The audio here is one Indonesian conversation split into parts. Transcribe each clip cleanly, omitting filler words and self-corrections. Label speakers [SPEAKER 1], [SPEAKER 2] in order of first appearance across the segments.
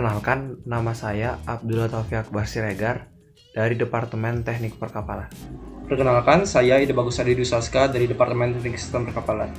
[SPEAKER 1] Perkenalkan, nama saya Abdullah Taufiq Akbar Siregar dari Departemen Teknik Perkapalan.
[SPEAKER 2] Perkenalkan, saya Ida Bagus Adi Dusaska dari Departemen Teknik Sistem Perkapalan.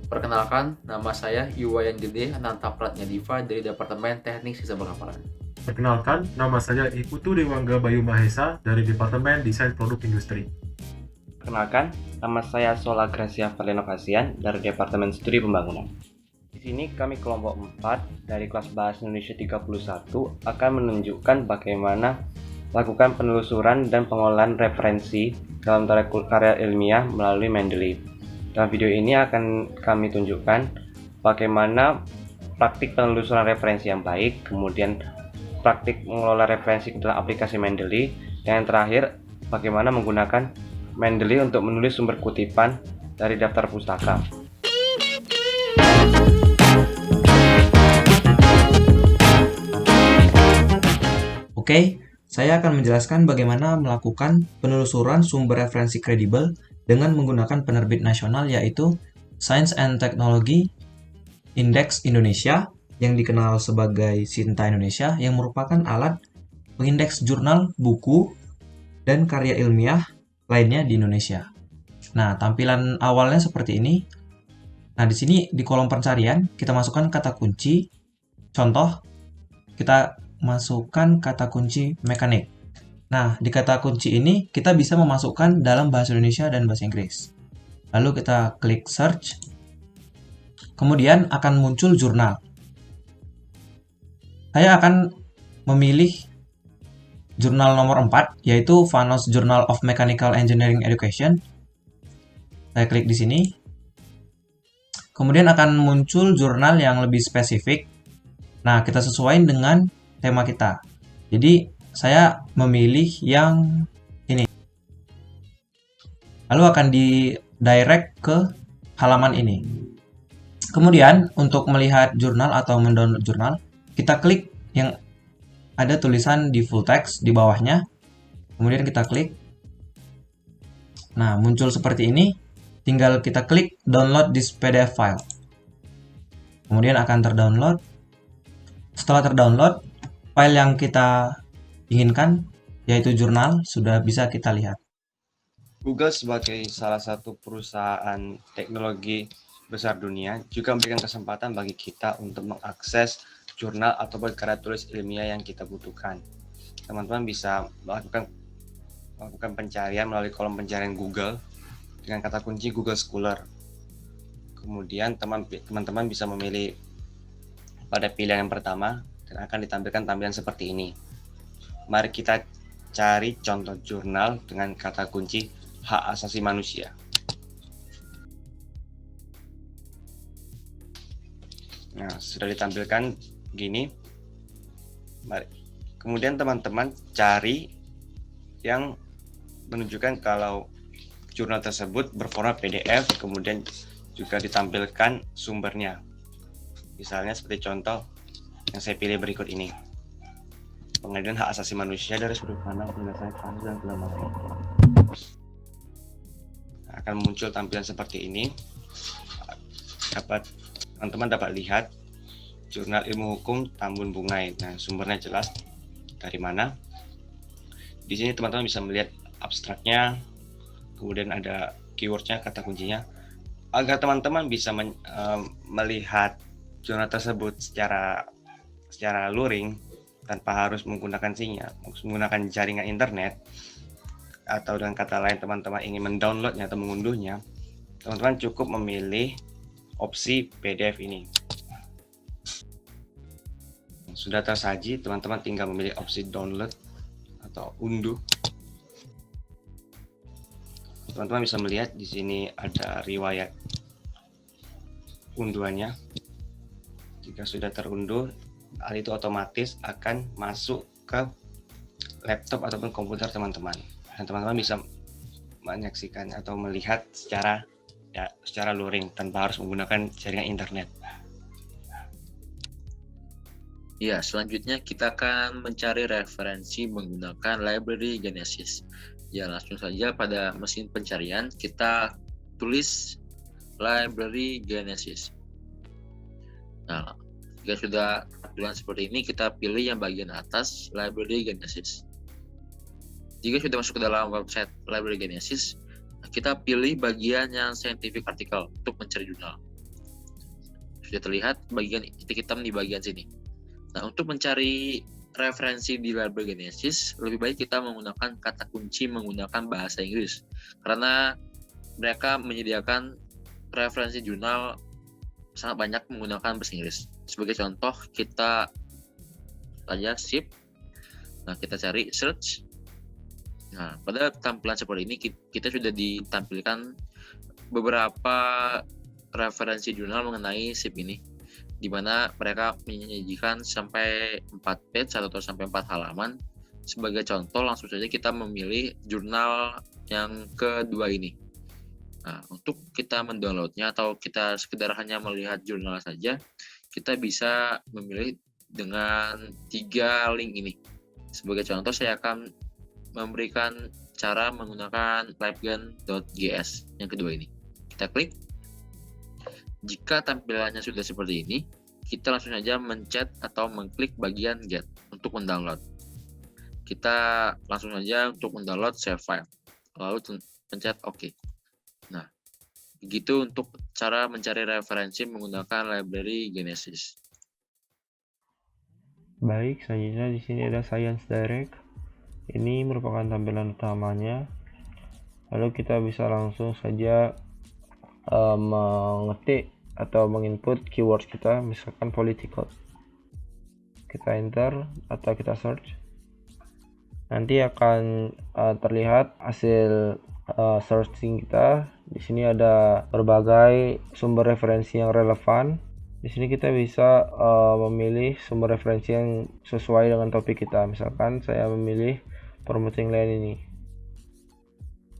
[SPEAKER 3] Perkenalkan, nama saya Iwayan Gede Ananta Pratnya Diva dari Departemen Teknik Sistem Perkapalan.
[SPEAKER 4] Perkenalkan, nama saya Iputu Dewangga Bayu Mahesa dari Departemen Desain Produk Industri.
[SPEAKER 5] Perkenalkan, nama saya Sola Gracia Valenokasian dari Departemen Studi Pembangunan. Di sini kami kelompok 4 dari kelas Bahasa Indonesia 31 akan menunjukkan bagaimana lakukan penelusuran dan pengolahan referensi dalam karya ilmiah melalui Mendeley. Dalam video ini akan kami tunjukkan bagaimana praktik penelusuran referensi yang baik, kemudian praktik mengelola referensi dalam aplikasi Mendeley, dan yang terakhir bagaimana menggunakan Mendeley untuk menulis sumber kutipan dari daftar pustaka.
[SPEAKER 1] Oke, saya akan menjelaskan bagaimana melakukan penelusuran sumber referensi kredibel dengan menggunakan penerbit nasional yaitu Science and Technology Index Indonesia yang dikenal sebagai SINTA Indonesia, yang merupakan alat pengindeks jurnal, buku, dan karya ilmiah lainnya di Indonesia. Nah, tampilan awalnya seperti ini. Nah, di sini di kolom pencarian kita masukkan kata kunci. Contoh, kita masukkan kata kunci mekanik. Nah, di kata kunci ini kita bisa memasukkan dalam bahasa Indonesia dan bahasa Inggris. Lalu kita klik search. Kemudian akan muncul jurnal. Saya akan memilih jurnal nomor 4, yaitu Vanos Journal of Mechanical Engineering Education. Saya klik di sini. Kemudian akan muncul jurnal yang lebih spesifik. Nah, kita sesuaikan dengan tema kita. Jadi, saya memilih yang ini. Lalu akan di-direct ke halaman ini. Kemudian, untuk melihat jurnal atau mendownload jurnal, kita klik yang ada tulisan di full text di bawahnya. Kemudian kita klik. Nah, muncul seperti ini. Tinggal kita klik download this PDF file. Kemudian akan terdownload. Setelah terdownload, file yang kita inginkan, yaitu jurnal, sudah bisa kita lihat.
[SPEAKER 5] Google sebagai salah satu perusahaan teknologi besar dunia juga memberikan kesempatan bagi kita untuk mengakses jurnal ataupun karya tulis ilmiah yang kita butuhkan. Teman-teman bisa melakukan pencarian melalui kolom pencarian Google dengan kata kunci Google Scholar. Kemudian teman-teman bisa memilih pada pilihan yang pertama dan akan ditampilkan tampilan seperti ini. Mari kita cari contoh jurnal dengan kata kunci hak asasi manusia. Nah, sudah ditampilkan gini. Mari. Kemudian teman-teman cari yang menunjukkan kalau jurnal tersebut berformat PDF, kemudian juga ditampilkan sumbernya. Misalnya seperti contoh yang saya pilih berikut ini. Pengadilan hak asasi manusia dari sudut pandang penyelesaian kasus dan kelembagaan. Akan muncul tampilan seperti ini. Teman-teman dapat lihat jurnal ilmu hukum Tambun Bungai. Nah, sumbernya jelas dari mana. Di sini teman-teman bisa melihat abstraknya, kemudian ada keywordnya, kata kuncinya, agar teman-teman bisa melihat jurnal tersebut secara luring tanpa harus menggunakan sinyal, menggunakan jaringan internet, atau dengan kata lain teman-teman ingin mendownloadnya atau mengunduhnya, teman-teman cukup memilih opsi PDF ini. Sudah tersaji, teman-teman tinggal memilih opsi download atau unduh. Teman-teman bisa melihat di sini ada riwayat unduhannya. Jika sudah terunduh, hal itu otomatis akan masuk ke laptop ataupun komputer teman-teman. Dan teman-teman bisa menyaksikan atau melihat secara luring tanpa harus menggunakan jaringan internet.
[SPEAKER 3] Ya, selanjutnya kita akan mencari referensi menggunakan library Genesis. Ya, langsung saja pada mesin pencarian kita tulis library Genesis. Nah, Jika sudah tampilan seperti ini, kita pilih yang bagian atas, Library Genesis. Jika sudah masuk ke dalam website Library Genesis, kita pilih bagian yang scientific article untuk mencari jurnal. Sudah terlihat bagian titik hitam di bagian sini. Nah, untuk mencari referensi di Library Genesis, lebih baik kita menggunakan kata kunci menggunakan bahasa Inggris, karena mereka menyediakan referensi jurnal sangat banyak menggunakan bahasa Inggris. Sebagai contoh, kita saja SIP. Nah, kita cari search. Nah, pada tampilan seperti ini kita sudah ditampilkan beberapa referensi jurnal mengenai SIP ini, di mana mereka menyajikan sampai 4 page atau sampai 4 halaman. Sebagai contoh, langsung saja kita memilih jurnal yang kedua ini. Nah, untuk kita mendownloadnya atau kita sekedar hanya melihat jurnal saja, kita bisa memilih dengan 3 link ini. Sebagai contoh, saya akan memberikan cara menggunakan LiveGen.js yang kedua ini. Kita klik. Jika tampilannya sudah seperti ini, kita langsung saja mencet atau mengklik bagian Get untuk mendownload. Kita langsung saja untuk mendownload save file, lalu pencet OK. Nah, begitu untuk cara mencari referensi menggunakan Library Genesis.
[SPEAKER 6] Baik, selanjutnya di sini ada Science Direct. Ini merupakan tampilan utamanya. Lalu kita bisa langsung saja mengetik atau menginput keywords kita, misalkan political. Kita enter atau kita search. Nanti akan terlihat hasil searching kita. Di sini ada berbagai sumber referensi yang relevan. Di sini kita bisa memilih sumber referensi yang sesuai dengan topik kita. Misalkan saya memilih promoting land ini.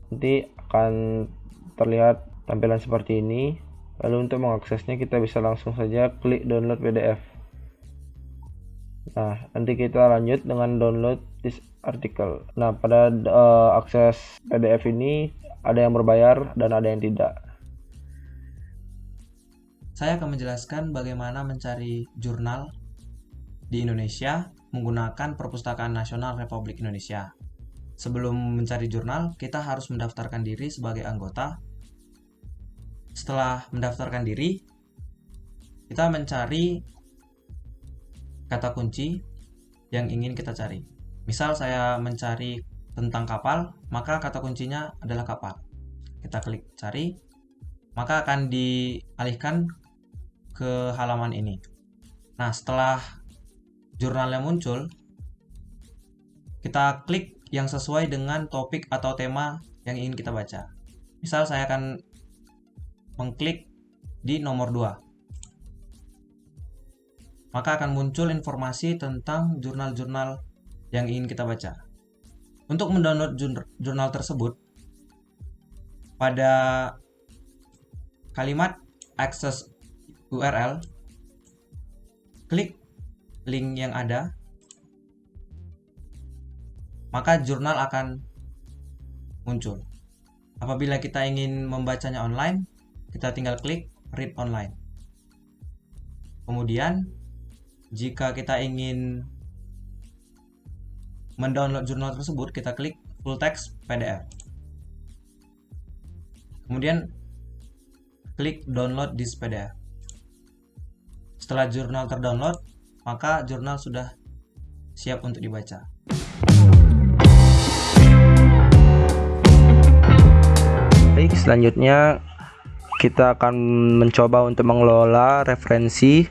[SPEAKER 6] Nanti akan terlihat tampilan seperti ini. Lalu untuk mengaksesnya kita bisa langsung saja klik download PDF. Nah, nanti kita lanjut dengan download this article. Nah, pada akses PDF ini ada yang berbayar dan ada yang tidak.
[SPEAKER 1] Saya akan menjelaskan bagaimana mencari jurnal di Indonesia menggunakan Perpustakaan Nasional Republik Indonesia. Sebelum mencari jurnal, kita harus mendaftarkan diri sebagai anggota. Setelah mendaftarkan diri, kita mencari kata kunci yang ingin kita cari. Misal saya mencari tentang kapal, maka kata kuncinya adalah kapal. Kita klik cari, maka akan dialihkan ke halaman ini. Nah, setelah jurnalnya muncul, kita klik yang sesuai dengan topik atau tema yang ingin kita baca. Misal saya akan mengklik di nomor 2. Maka akan muncul informasi tentang jurnal-jurnal yang ingin kita baca. Untuk mendownload jurnal tersebut, pada kalimat access URL, klik link yang ada, maka jurnal akan muncul. Apabila kita ingin membacanya online, kita tinggal klik read online. Kemudian, jika kita ingin mendownload jurnal tersebut, kita klik full text PDF. Kemudian, klik download this PDF. Setelah jurnal terdownload, maka jurnal sudah siap untuk dibaca.
[SPEAKER 6] Baik, selanjutnya kita akan mencoba untuk mengelola referensi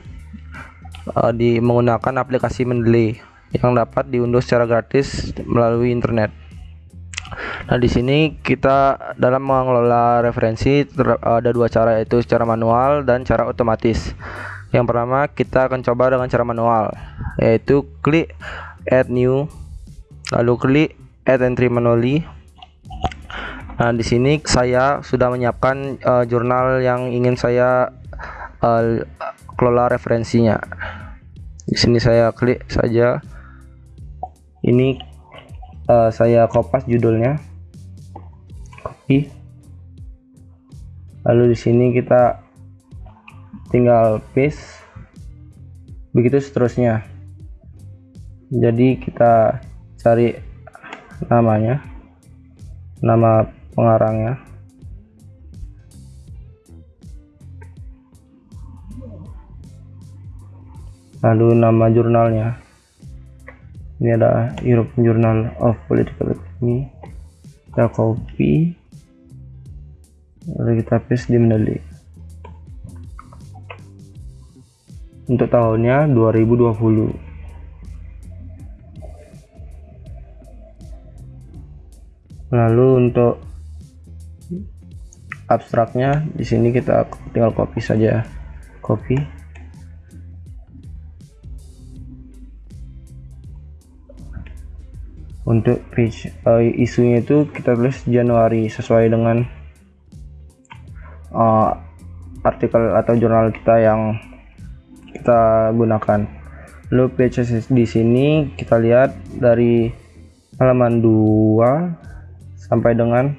[SPEAKER 6] menggunakan aplikasi Mendeley yang dapat diunduh secara gratis melalui internet. Nah, di sini kita dalam mengelola referensi ada 2 cara, yaitu secara manual dan cara otomatis. Yang pertama, kita akan coba dengan cara manual, yaitu klik add new, lalu klik add entry manually. Nah, di sini saya sudah menyiapkan jurnal yang ingin saya kelola referensinya. Di sini saya klik saja. Ini saya kopas judulnya, copy. Lalu di sini kita tinggal paste. begitu seterusnya. Jadi kita cari namanya, nama pengarangnya, lalu nama jurnalnya. Ini ada European Journal of Political Economy. Kita copy, lalu kita paste di Mendeley. Untuk tahunnya 2020. Lalu untuk abstraknya di sini kita tinggal copy saja, copy. Untuk page isunya itu kita tulis Januari sesuai dengan artikel atau jurnal kita yang kita gunakan. Lalu page di sini kita lihat dari halaman 2 sampai dengan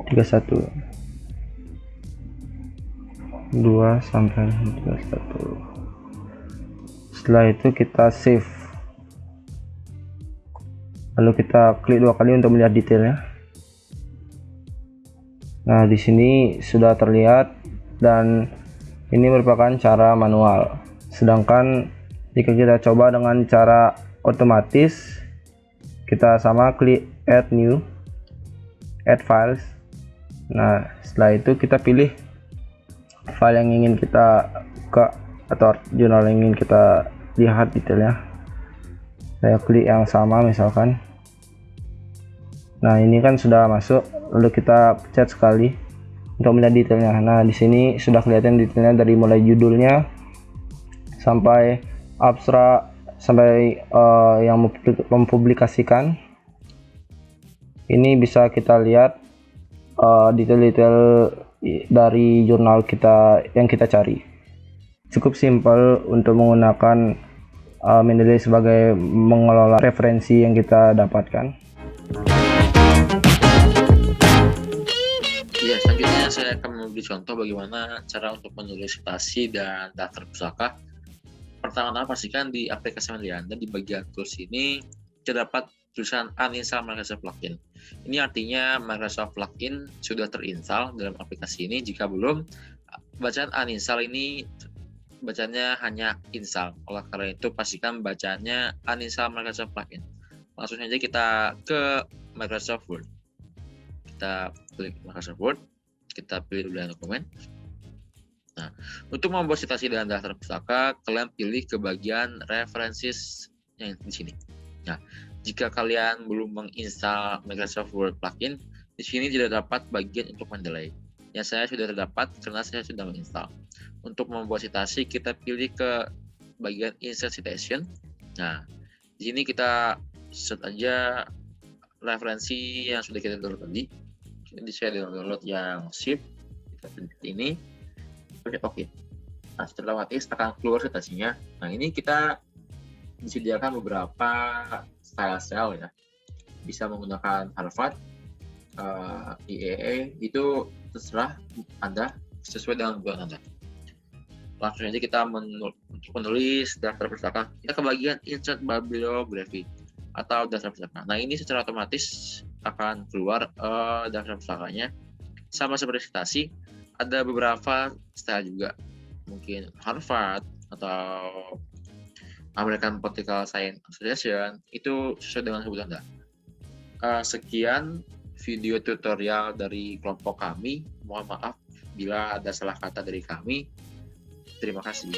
[SPEAKER 6] 31. 2 sampai 31. Setelah itu kita save. Lalu kita klik 2 kali untuk melihat detailnya. Nah, di sini sudah terlihat dan ini merupakan cara manual. Sedangkan jika kita coba dengan cara otomatis, kita sama klik add new, add files. Nah, setelah itu kita pilih file yang ingin kita buka atau jurnal yang ingin kita lihat detailnya. Saya klik yang sama misalkan. Nah, ini kan sudah masuk, lalu kita pencet sekali untuk melihat detailnya. Nah, di sini sudah kelihatan detailnya dari mulai judulnya sampai abstrak sampai yang mempublikasikan. Ini bisa kita lihat detail-detail dari jurnal kita yang kita cari. Cukup simpel untuk menggunakan Mendeley sebagai mengelola referensi yang kita dapatkan.
[SPEAKER 3] Ya, selanjutnya saya akan memberi contoh bagaimana cara untuk menulis citasi dan daftar pustaka. Pertama-tama pastikan di aplikasi Mendeley Anda di bagian tools ini terdapat tulisan uninstall Microsoft Plugin. Ini artinya Microsoft Plugin sudah terinstall dalam aplikasi ini. Jika belum, bacaan uninstall ini bacanya hanya install. Oleh karena itu pastikan bacanya uninstall Microsoft Plugin. Langsung saja kita ke Microsoft Word. Kita klik Microsoft Word, kita pilih dulu dokumen. Nah, untuk membuat citasi dan daftar pustaka, kalian pilih ke bagian references yang di sini. Nah, jika kalian belum menginstal Microsoft Word plugin, di sini tidak dapat bagian untuk Mendeley. Yang saya sudah terdapat karena saya sudah menginstal. Untuk membuat citasi, kita pilih ke bagian Insert Citation. Nah, di sini kita set aja referensi yang sudah kita download tadi. Jadi saya download yang zip. Kita pilih ini. Oke. Nah, setelah otomatis akan keluar citasinya. Nah, ini kita disediakan beberapa style ya. Bisa menggunakan Harvard, IEA, itu terserah Anda sesuai dengan kebutuhan Anda. Langsung aja kita menulis daftar pustaka. Kita ke bagian insert bibliography atau daftar pustaka. Nah, ini secara otomatis akan keluar daftar pustakanya. Sama seperti citasi, ada beberapa style juga. Mungkin Harvard atau American Political Science Association, itu sesuai dengan kebutuhan Anda. Sekian video tutorial dari kelompok kami. Mohon maaf bila ada salah kata dari kami. Terima kasih.